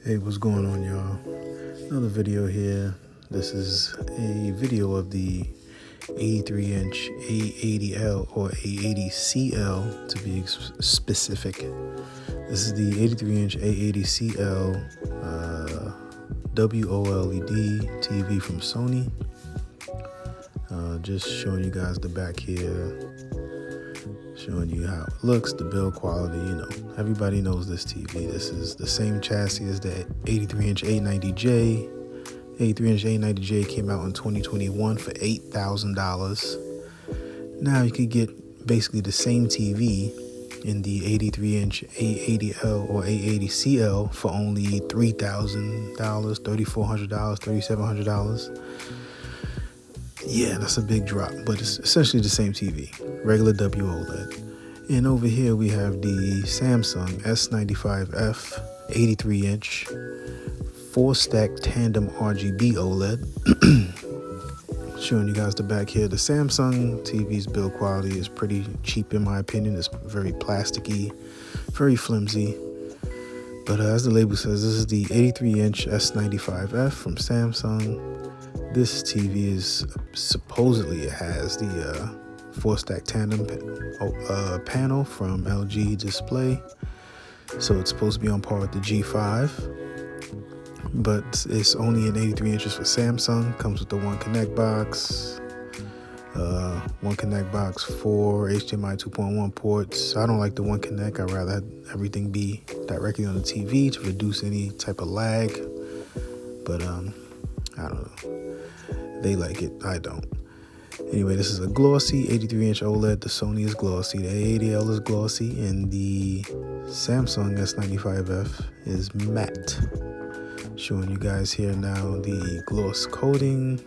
Hey, what's going on, y'all? Another video here. This is a video of the 83-inch A80L or A80CL to be specific. This is the 83-inch A80CL WOLED TV from Sony. Just showing you guys the back here, showing you how it looks, the build quality. Everybody knows this TV. This is the same chassis as the 83-inch A90J. 83-inch A90J came out in 2021 for $8,000. Now you could get basically the same TV in the 83-inch A80L or A80CL for only $3,000, $3,400, $3,700. Yeah, that's a big drop, but it's essentially the same TV, regular WOLED. And over here we have the Samsung S95F 83-inch 4-stack tandem RGB OLED. Showing you guys the back here. The Samsung TV's build quality is pretty cheap in my opinion. It's very plasticky, very flimsy. But as the label says, this is the 83-inch S95F from Samsung. This TV is supposedly it has the 4-stack tandem panel from LG Display, so it's supposed to be on par with the G5, but it's only an 83 inches for Samsung. Comes with the one connect box, 4 HDMI 2.1 ports. I don't like the one connect. I'd rather have everything be directly on the TV to reduce any type of lag, but I don't know. They like it, I don't. Anyway, this is a glossy 83-inch OLED. The Sony is glossy, the A80L is glossy, and the Samsung S95F is matte. Showing you guys here now the gloss coating.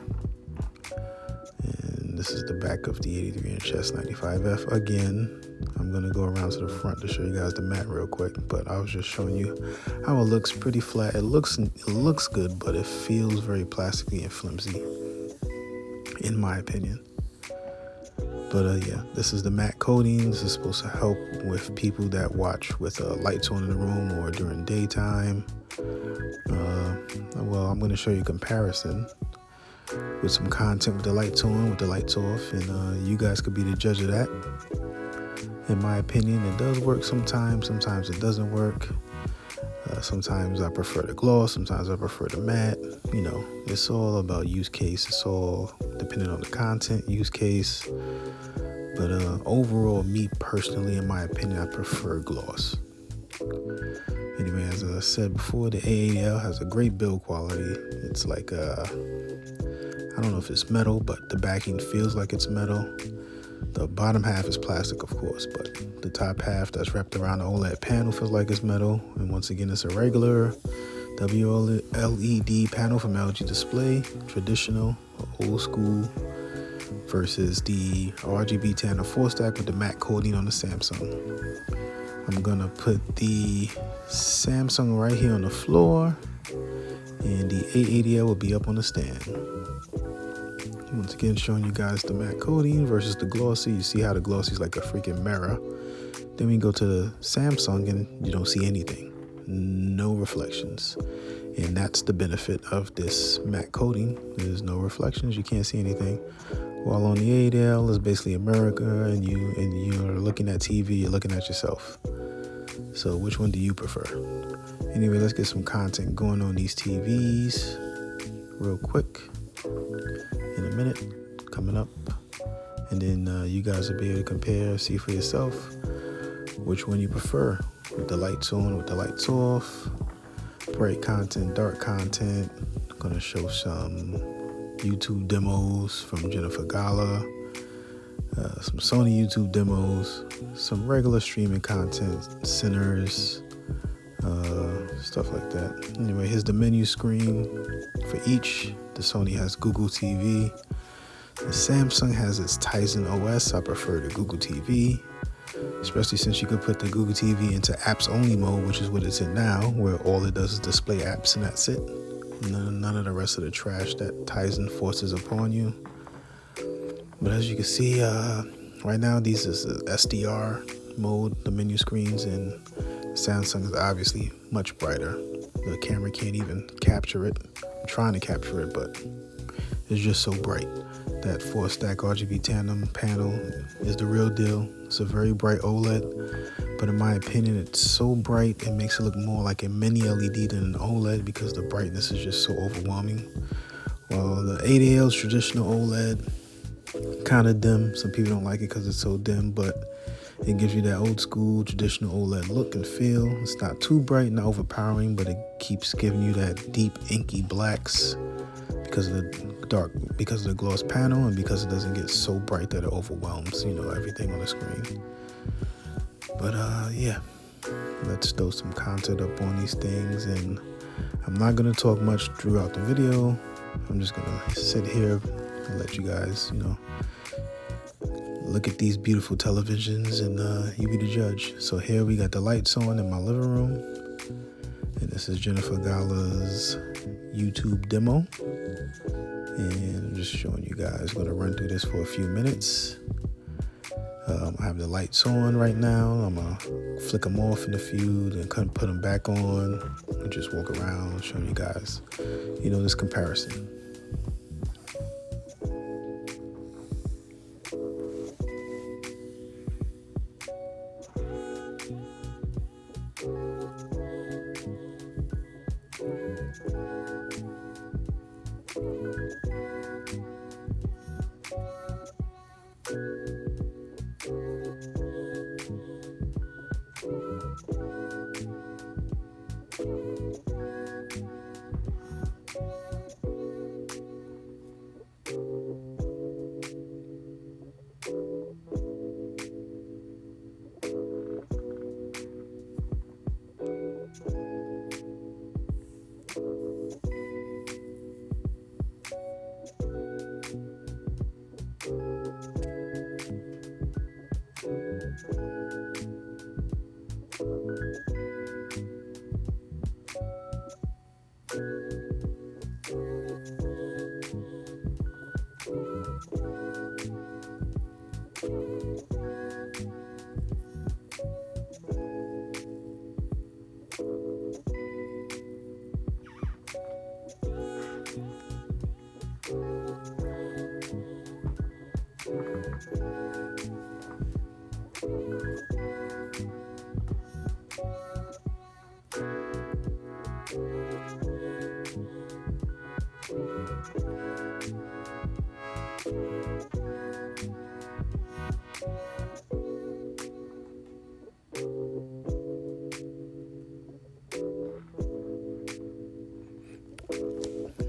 And this is the back of the 83-inch S95F. Again, I'm going to go around to the front to show you guys the matte real quick, but I was just showing you how it looks. Pretty flat. It looks good, but it feels very plasticky and flimsy, in my opinion. But yeah, this is the matte coating. This is supposed to help with people that watch with lights on in the room or during daytime. Well, I'm going to show you a comparison with some content with the lights on, with the lights off, and you guys could be the judge of that. In my opinion, it does work sometimes it doesn't work. Sometimes I prefer the gloss, sometimes I prefer the matte. It's all about use case. It's all depending on the content, use case. But overall, me personally, in my opinion, I prefer gloss. Anyway, as I said before, the A80L has a great build quality. It's like, I don't know if it's metal, but the backing feels like it's metal. The bottom half is plastic, of course, but the top half that's wrapped around the OLED panel feels like it's metal. And once again, it's a regular WOLED panel from LG Display, traditional, old school, versus the Rgb Tandem 4-stack with the matte coating on the Samsung. I'm gonna put the Samsung right here on the floor, and the A80L will be up on the stand. Once again, showing you guys the matte coating versus the glossy. You see how the glossy is like a freaking mirror. Then we go to the Samsung and you don't see anything. No reflections. And that's the benefit of this matte coating. There's no reflections. You can't see anything. While on the A80L is basically a mirror, and you're looking at TV, you're looking at yourself. So which one do you prefer? Anyway, let's get some content going on these TVs real quick. In a minute, coming up, and then you guys will be able to compare, see for yourself which one you prefer, with the lights on, with the lights off, bright content, dark content. I'm gonna show some YouTube demos from Jennifer Gala, some Sony YouTube demos, some regular streaming content, centers, stuff like that. Anyway, here's the menu screen for each. The Sony has Google TV. The Samsung has its Tizen OS. I prefer the Google TV, especially since you could put the Google TV into apps only mode, which is what it's in now, where all it does is display apps and that's it. None of the rest of the trash that Tizen forces upon you. But as you can see, right now these is SDR mode, the menu screens, and Samsung is obviously much brighter. The camera can't even capture it. I'm trying to capture it, but it's just so bright. That 4-stack RGB tandem panel is the real deal. It's a very bright OLED, but in my opinion, it's so bright it makes it look more like a mini LED than an OLED because the brightness is just so overwhelming. While the A80L is traditional OLED, kind of dim. Some people don't like it because it's so dim, but it gives you that old school traditional OLED look and feel. It's not too bright, not overpowering, but it keeps giving you that deep inky blacks because of the gloss panel, and because it doesn't get so bright that it overwhelms, everything on the screen. But yeah, let's throw some content up on these things, and I'm not gonna talk much throughout the video. I'm just gonna sit here and let you guys, look at these beautiful televisions, and you be the judge. So here we got the lights on in my living room, and this is Jennifer Gala's YouTube demo, and I'm just showing you guys. Gonna run through this for a few minutes. I have the lights on right now. I'm gonna flick them off in a few, then put them back on, and just walk around showing you guys, this comparison.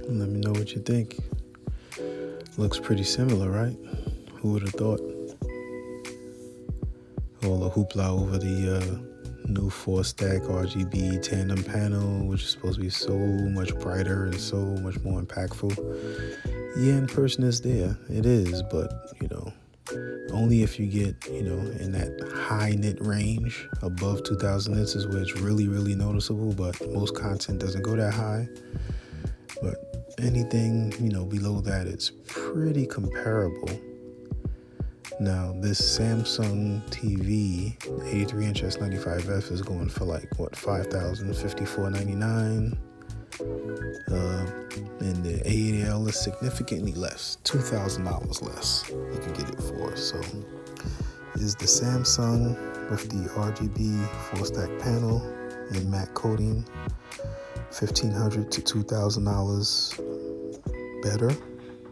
Let me know what you think. Looks pretty similar, right? Who would have thought? All the hoopla over the new 4-stack RGB tandem panel, which is supposed to be so much brighter and so much more impactful. Yeah, in person is there. It is, but, only if you get, in that high nit range. Above 2000 nits is where it's really, really noticeable, but most content doesn't go that high. But anything, below that, it's pretty comparable. Now, this Samsung TV, 83-inch S95F, is going for $5,054.99. And the A80L is significantly less, $2,000 less you can get it for. So is the Samsung with the RGB 4-stack panel and matte coating $1,500 to $2,000 better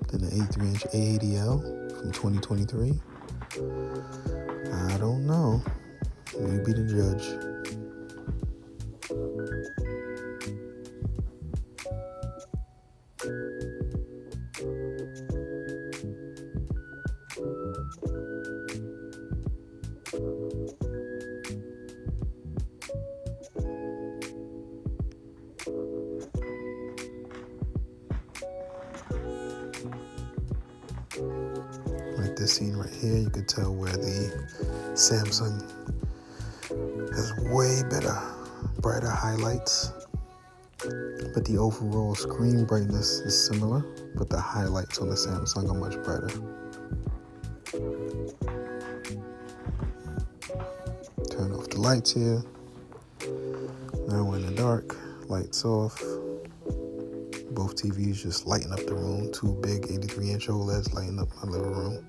than the 83-inch A80L from 2023? I don't know. You be the judge. Like this scene right here, you could tell where the Samsung has way better, brighter highlights, but the overall screen brightness is similar, but the highlights on the Samsung are much brighter. Turn off the lights here. Now we're in the dark. Lights off. Both TVs just lighting up the room. Two big 83-inch OLEDs lighting up my living room.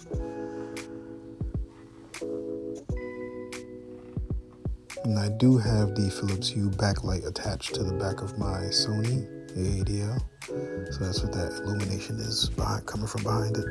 And I do have the Philips Hue backlight attached to the back of my Sony A80L. So that's what that illumination is coming from behind it.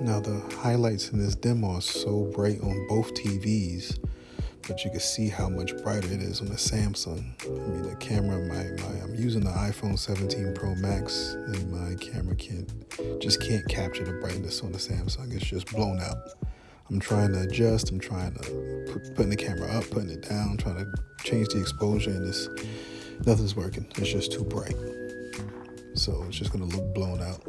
Now the highlights in this demo are so bright on both TVs, but you can see how much brighter it is on the Samsung. I mean, the camera, I'm using the iPhone 17 Pro Max, and my camera can't capture the brightness on the Samsung. It's just blown out. I'm trying to adjust. I'm trying to putting the camera up, putting it down, trying to change the exposure, and nothing's working. It's just too bright. So it's just gonna look blown out.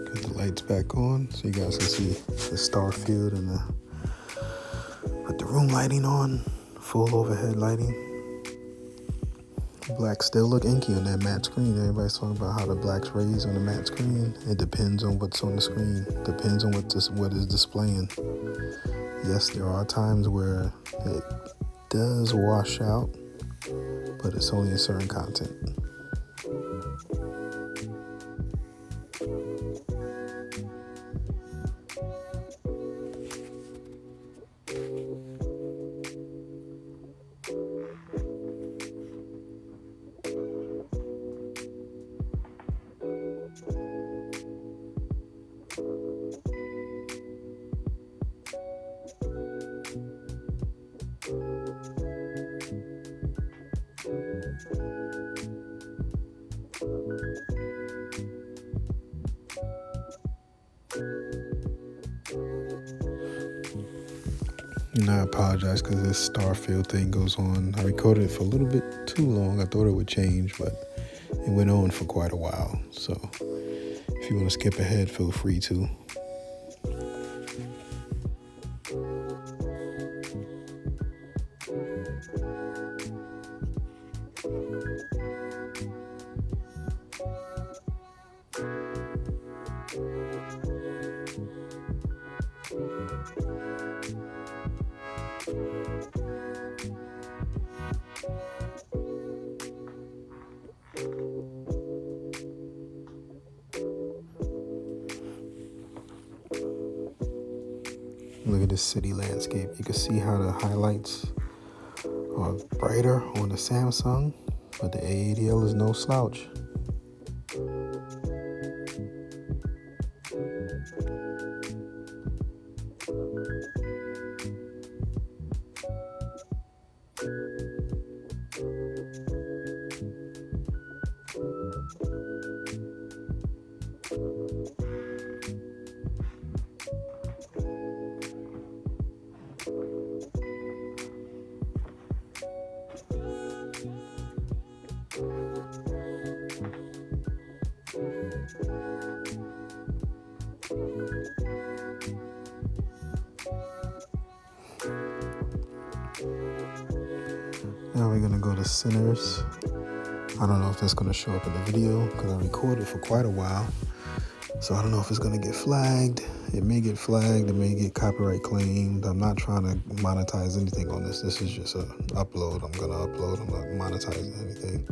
Got the lights back on so you guys can see the starfield and put the room lighting on, full overhead lighting. Black still look inky on that matte screen. Everybody's talking about how the black's raised on the matte screen. It depends on what's on the screen. Depends on what is displaying. Yes, there are times where it does wash out, but it's only in certain content. And I apologize because this starfield thing goes on. I recorded it for a little bit too long. I thought it would change, but it went on for quite a while. So if you want to skip ahead, feel free to. Look at this city landscape. You can see how the highlights are brighter on the Samsung, but the A80L is no slouch. we're gonna go to centers. I don't know if that's gonna show up in the video because I recorded for quite a while. So I don't know if it's gonna get flagged. It may get flagged, it may get copyright claimed. I'm not trying to monetize anything on this. This is just an upload. I'm gonna upload, I'm not monetizing anything.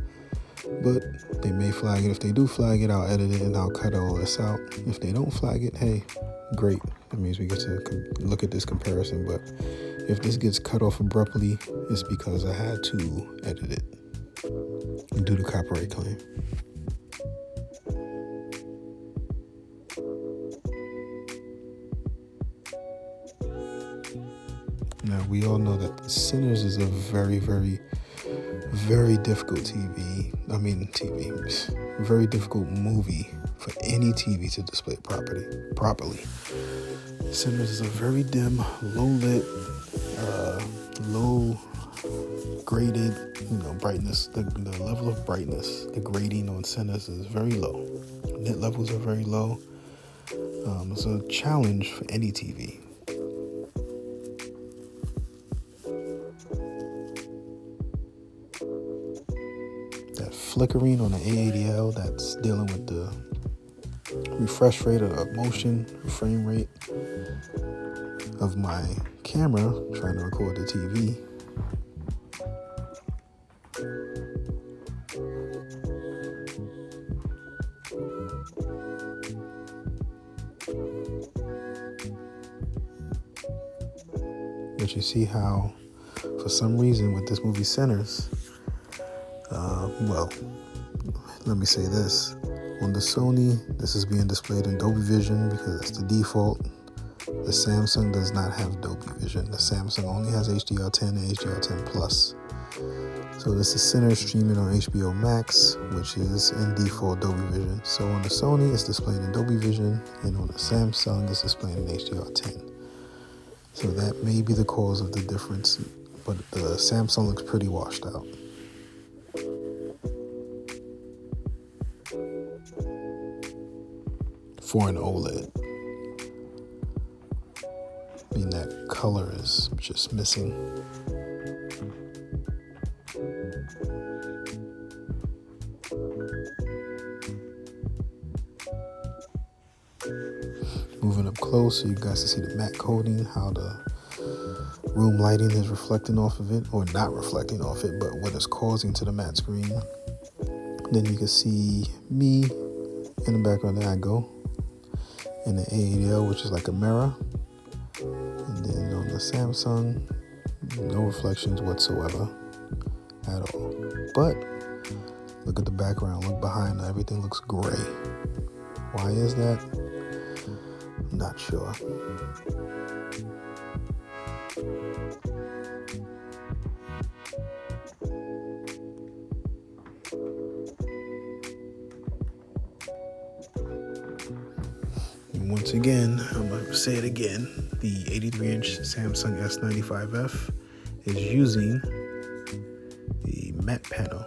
But they may flag it. If they do flag it, I'll edit it and I'll cut all this out. If they don't flag it, hey, great. That means we get to look at this comparison. But if this gets cut off abruptly, it's because I had to edit it due to copyright claim. Now, we all know that Sinners is a very, very, very difficult very difficult movie for any TV to display properly. Sinners is a very dim, low lit, low graded, brightness. The level of brightness, the grading on Sinners is very low. Nit levels are very low. It's a challenge for any TV. That flickering on the A80L, that's dealing with the refresh rate of motion, frame rate of my camera trying to record the TV. But you see how, for some reason, with this movie Sinners, let me say this. On the Sony, this is being displayed in Dolby Vision because that's the default. The Samsung does not have Dolby Vision. The Samsung only has HDR10 and HDR10 Plus. So this is Sinners streaming on HBO Max, which is in default Dolby Vision. So on the Sony, it's displayed in Dolby Vision, and on the Samsung, it's displayed in HDR10. So that may be the cause of the difference, but the Samsung looks pretty washed out. For an OLED. I mean, that color is just missing. Moving up close so you guys can see the matte coating, how the room lighting is reflecting off of it, or not reflecting off it, but what it's causing to the matte screen. Then you can see me in the background. There I go. In the A80L, which is like a mirror. And then on the Samsung, no reflections whatsoever at all. But look at the background, look behind, everything looks gray. Why is that? I'm not sure. Once again, I'm going to say it again, the 83-inch Samsung S95F is using the matte panel